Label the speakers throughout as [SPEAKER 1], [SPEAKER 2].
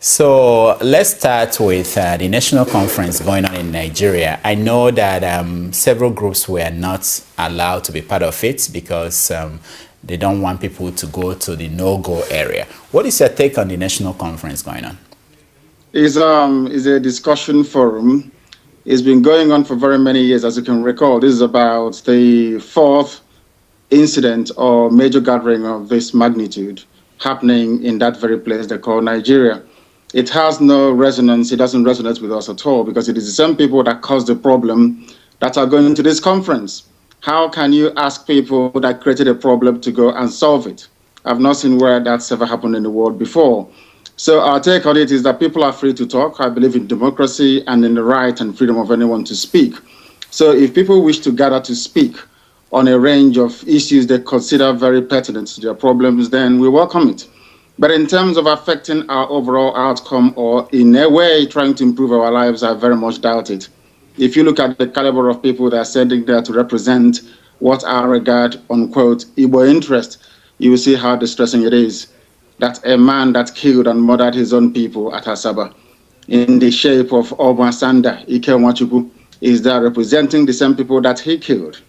[SPEAKER 1] So let's start with the national conference going on in Nigeria. I know that several groups were not allowed to be part of it because they don't want people to go to the no-go area. What is your take on the national conference going on?
[SPEAKER 2] It's a discussion forum. It's been going on for very many years, as you can recall. This is about the fourth incident or major gathering of this magnitude happening in that very place they call Nigeria. It has no resonance. It doesn't resonate with us at all because it is the same people that caused the problem that are going to this conference. How can you ask people that created a problem to go and solve it? I've not seen where that's ever happened in the world before. So our take on it is that people are free to talk. I believe in democracy and in the right and freedom of anyone to speak. So if people wish to gather to speak on a range of issues they consider very pertinent to their problems, then we welcome it. But in terms of affecting our overall outcome or in a way trying to improve our lives, I very much doubt it. If you look at the caliber of people that are sending there to represent what I regard, unquote, Igbo interest, you will see how distressing it is that a man that killed and murdered his own people at Asaba in the shape of Oba Sanda, Ike Nwachukwu, is there representing the same people that he killed,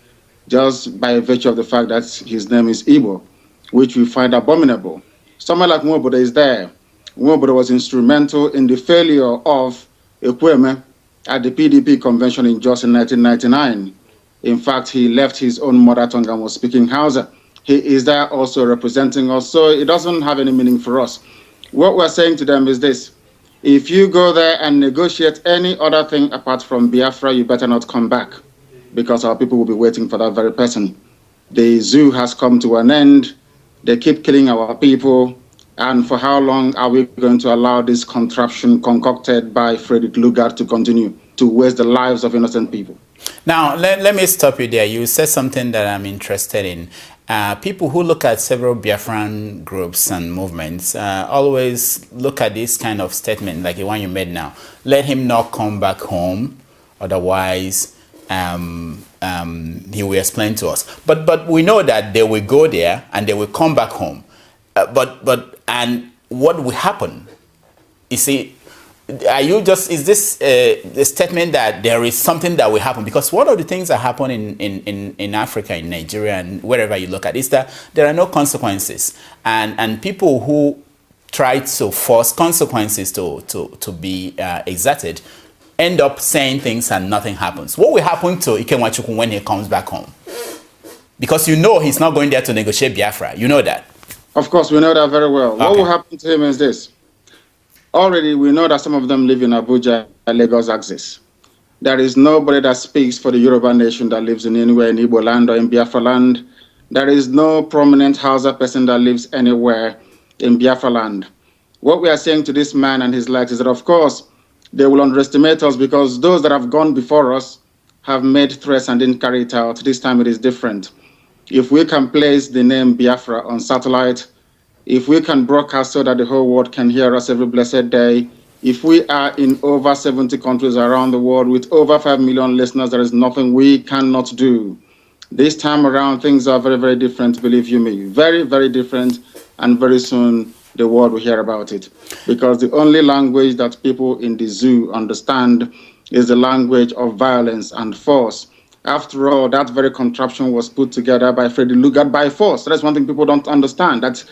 [SPEAKER 2] just by virtue of the fact that his name is Igbo, which we find abominable. Someone like Nwobodo is there. Nwobodo was instrumental in the failure of Ekweme at the PDP convention in Jos in 1999. In fact, he left his own mother tongue and was speaking Hausa. He is there also representing us, so it doesn't have any meaning for us. What we're saying to them is this: if you go there and negotiate any other thing apart from Biafra, you better not come back, because our people will be waiting for that very person. The zoo has come to an end. They keep killing our people. And for how long are we going to allow this contraption concocted by Frederick Lugard to continue to waste the lives of innocent people?
[SPEAKER 1] Now, let me stop you there. You said something that I'm interested in. People who look at several Biafran groups and movements always look at this kind of statement, like the one you made now. Let him not come back home, otherwise he will explain to us. But we know that they will go there and they will come back home. And what will happen? You see, is this a statement that there is something that will happen? Because one of the things that happen in Africa, in Nigeria, and wherever you look at, is that there are no consequences. And people who try to force consequences to be exerted end up saying things and nothing happens. What will happen to Ike Nwachukwu when he comes back home? Because you know he's not going there to negotiate Biafra. You know that.
[SPEAKER 2] Of course, we know that very well. Okay. What will happen to him is this. Already, we know that some of them live in Abuja and Lagos axis. There is nobody that speaks for the Yoruba nation that lives in anywhere in Igbo land or in Biafra land. There is no prominent Hausa person that lives anywhere in Biafra land. What we are saying to this man and his likes is that, of course, they will underestimate us because those that have gone before us have made threats and didn't carry it out. This time it is different. If we can place the name Biafra on satellite, if we can broadcast so that the whole world can hear us every blessed day, if we are in over 70 countries around the world with over 5 million listeners, there is nothing we cannot do. This time around, things are very, very different, believe you me. Very, very different, and very soon the world will hear about it. Because the only language that people in the zoo understand is the language of violence and force. After all, that very contraption was put together by Freddie Lugard by force. That's one thing people don't understand, that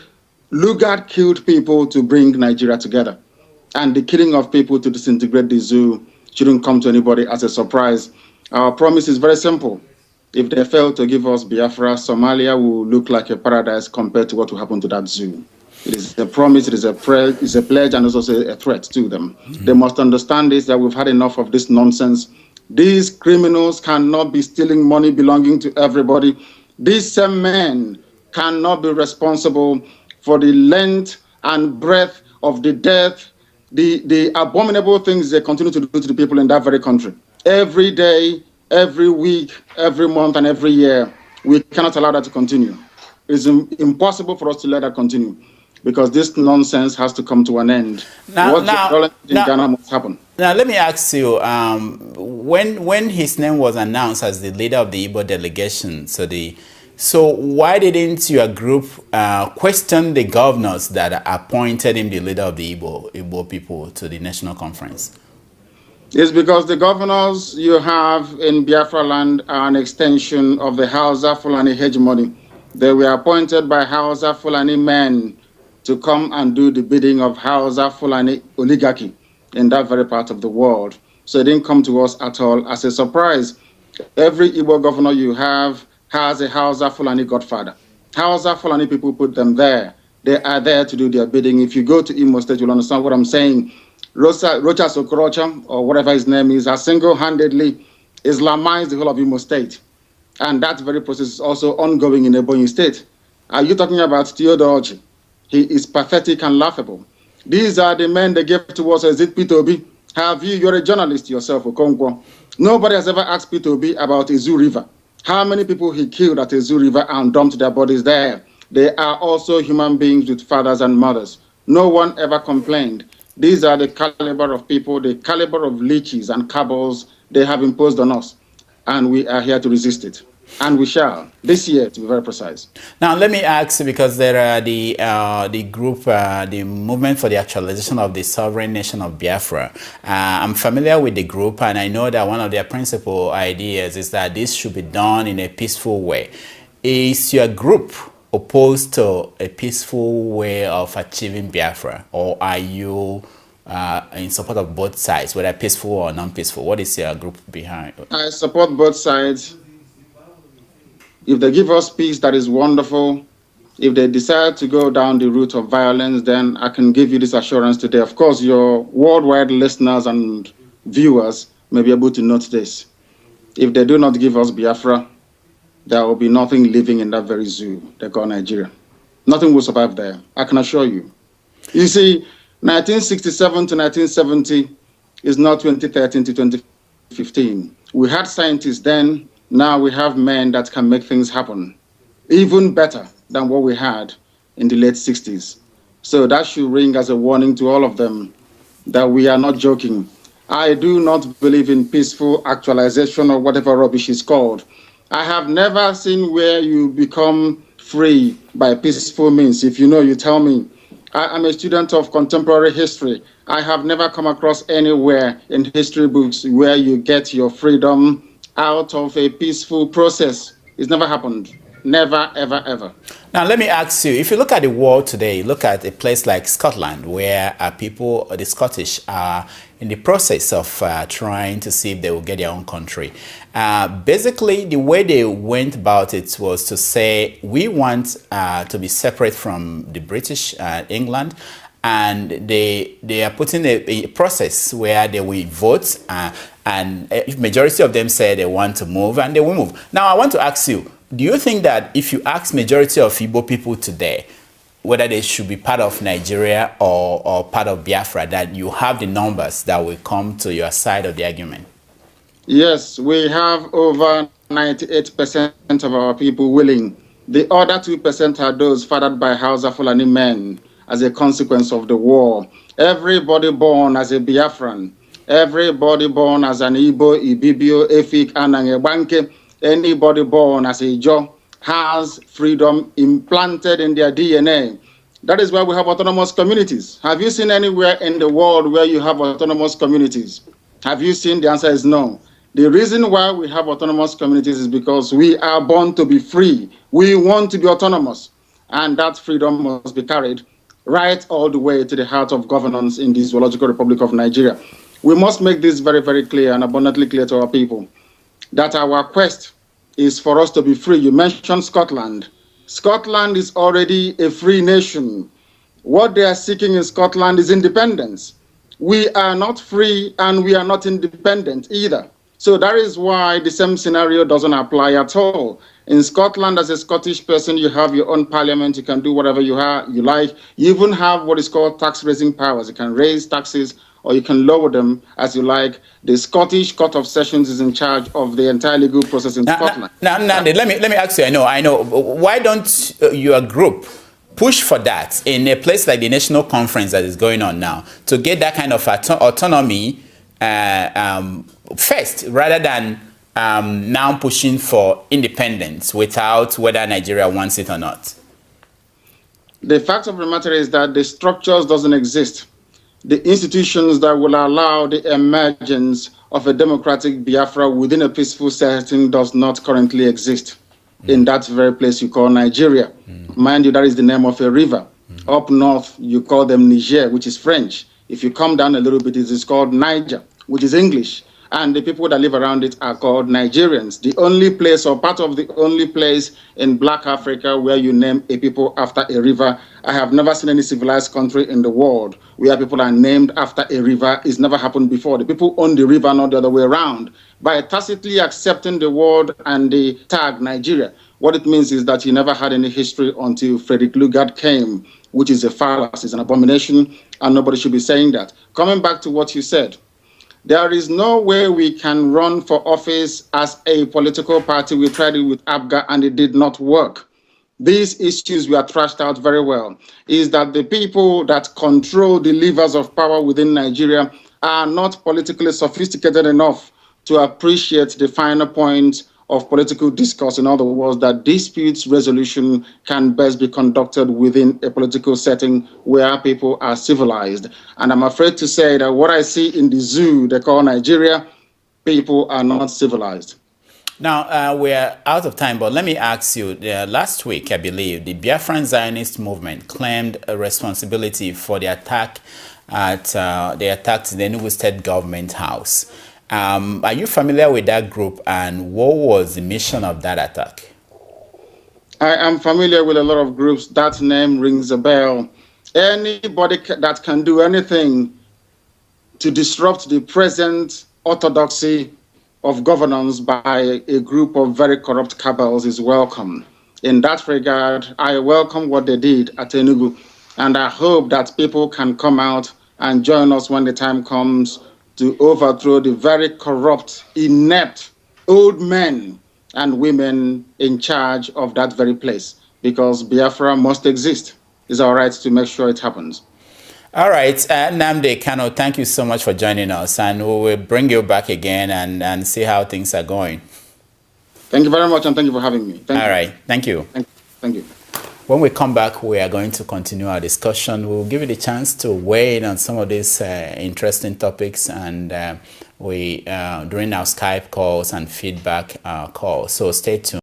[SPEAKER 2] Lugard killed people to bring Nigeria together. And the killing of people to disintegrate the zoo shouldn't come to anybody as a surprise. Our promise is very simple. If they fail to give us Biafra, Somalia will look like a paradise compared to what will happen to that zoo. It is a promise, it is a pledge, and it's also a threat to them. Mm-hmm. They must understand this, that we've had enough of this nonsense. These criminals cannot be stealing money belonging to everybody. These same men cannot be responsible for the length and breadth of the death, the abominable things they continue to do to the people in that very country. Every day, every week, every month, and every year, we cannot allow that to continue. It's impossible for us to let that continue, because this nonsense has to come to an end. What in Ghana must happen.
[SPEAKER 1] Now, let me ask you, when his name was announced as the leader of the Igbo delegation, so the So why didn't your group question the governors that appointed him the leader of the Igbo people to the national conference?
[SPEAKER 2] It's because the governors you have in Biafra land are an extension of the Hausa Fulani hegemony. They were appointed by Hausa Fulani men to come and do the bidding of Hausa Fulani oligarchy in that very part of the world. So it didn't come to us at all as a surprise. Every Igbo governor you have has a Hausa Fulani godfather. Hausa Fulani people put them there. They are there to do their bidding. If you go to Imo State, you'll understand what I'm saying. Rochas Okorocha, or whatever his name is, has single-handedly Islamized the whole of Imo State. And that very process is also ongoing in Ebonyi State. Are you talking about Theodore Oji? He is pathetic and laughable. These are the men they gave to us as it P2B. You're a journalist yourself, Okonkwo. Nobody has ever asked P2B about Izu River. How many people he killed at Izu River and dumped their bodies there? They are also human beings with fathers and mothers. No one ever complained. These are the caliber of people, the caliber of leeches and cabals they have imposed on us. And we are here to resist it. And we shall, this year, to be very precise.
[SPEAKER 1] Now, let me ask, because there are the group, the Movement for the Actualization of the Sovereign Nation of Biafra. I'm familiar with the group, and I know that one of their principal ideas is that this should be done in a peaceful way. Is your group opposed to a peaceful way of achieving Biafra, or are you in support of both sides, whether peaceful or non-peaceful? What is your group behind?
[SPEAKER 2] I support both sides. If they give us peace, that is wonderful. If they decide to go down the route of violence, then I can give you this assurance today. Of course, your worldwide listeners and viewers may be able to note this. If they do not give us Biafra, there will be nothing living in that very zoo they call Nigeria. Nothing will survive there, I can assure you. You see, 1967 to 1970 is not 2013 to 2015. We had scientists then. Now we have men that can make things happen, even better than what we had in the late 60s. So that should ring as a warning to all of them that we are not joking. I do not believe in peaceful actualization or whatever rubbish is called. I have never seen where you become free by peaceful means. If you know, you tell me. I'm a student of contemporary history. I have never come across anywhere in history books where you get your freedom out of a peaceful process. It's never happened. Never, ever, ever.
[SPEAKER 1] Now, let me ask you, if you look at the world today, look at a place like Scotland, where people, the Scottish, are in the process of trying to see if they will get their own country. Basically, the way they went about it was to say, we want to be separate from the British, England, and they are putting a process where they will vote, and if majority of them say they want to move, and they will move. Now, I want to ask you, do you think that if you ask majority of Igbo people today whether they should be part of Nigeria or part of Biafra, that you have the numbers that will come to your side of the argument?
[SPEAKER 2] Yes, we have over 98% of our people willing. The other 2% are those fathered by Hausa Fulani men as a consequence of the war. Everybody born as a Biafran, everybody born as an Igbo, Ibibio, Efik, Anangebanke, anybody born as a Jaw has freedom implanted in their DNA. That is why we have autonomous communities. Have you seen anywhere in the world where you have autonomous communities? Have you seen? The answer is no. The reason why we have autonomous communities is because we are born to be free. We want to be autonomous. And that freedom must be carried right all the way to the heart of governance in the Zoological Republic of Nigeria. We must make this very, very clear and abundantly clear to our people that our quest is for us to be free. You mentioned Scotland. Scotland is already a free nation. What they are seeking in Scotland is independence. We are not free and we are not independent either. So that is why the same scenario doesn't apply at all. In Scotland, as a Scottish person, you have your own parliament. You can do whatever you like. You even have what is called tax-raising powers. You can raise taxes or you can lower them as you like. The Scottish Court of Sessions is in charge of the entire legal process in Scotland.
[SPEAKER 1] Now, let me ask you. I know. Why don't your group push for that in a place like the National Conference that is going on now to get that kind of autonomy first, rather than now pushing for independence without whether Nigeria wants it or not?
[SPEAKER 2] The fact of the matter is that the structures doesn't exist. The institutions that will allow the emergence of a democratic Biafra within a peaceful setting does not currently exist in that very place you call Nigeria. Mind you, that is the name of a river. Up north, you call them Niger, which is French. If you come down a little bit, it is called Niger, which is English. And the people that live around it are called Nigerians. The only place, or part of the only place in Black Africa where you name a people after a river. I have never seen any civilized country in the world where people are named after a river. It's never happened before. The people own the river, not the other way around. By tacitly accepting the word and the tag Nigeria, what it means is that you never had any history until Frederick Lugard came, which is a fallacy, it's an abomination, and nobody should be saying that. Coming back to what you said, there is no way we can run for office as a political party. We tried it with ABGA and it did not work. These issues were thrashed out very well. Is that the people that control the levers of power within Nigeria are not politically sophisticated enough to appreciate the finer point of political discourse. In other words, that disputes resolution can best be conducted within a political setting where people are civilized. And I'm afraid to say that what I see in the zoo they call Nigeria, people are not civilized.
[SPEAKER 1] Now, we're out of time, but let me ask you, last week, I believe, the Biafran Zionist movement claimed a responsibility for the attack at the Enugu State Government House. Are you familiar with that group, and what was the mission of that attack?
[SPEAKER 2] I am familiar with a lot of groups. That name rings a bell. Anybody that can do anything to disrupt the present orthodoxy of governance by a group of very corrupt cabals is welcome. In that regard, I welcome what they did at Enugu, and I hope that people can come out and join us when the time comes to overthrow the very corrupt, inept old men and women in charge of that very place, because Biafra must exist. It's our right to make sure it happens.
[SPEAKER 1] All right, Nnamdi Kanu, thank you so much for joining us, and we will bring you back again and see how things are going.
[SPEAKER 2] Thank you very much, and thank you for having me.
[SPEAKER 1] All right, thank you.
[SPEAKER 2] Thank you.
[SPEAKER 1] When we come back, we are going to continue our discussion. We'll give you the chance to weigh in on some of these interesting topics, and during our Skype calls and feedback calls. So stay tuned.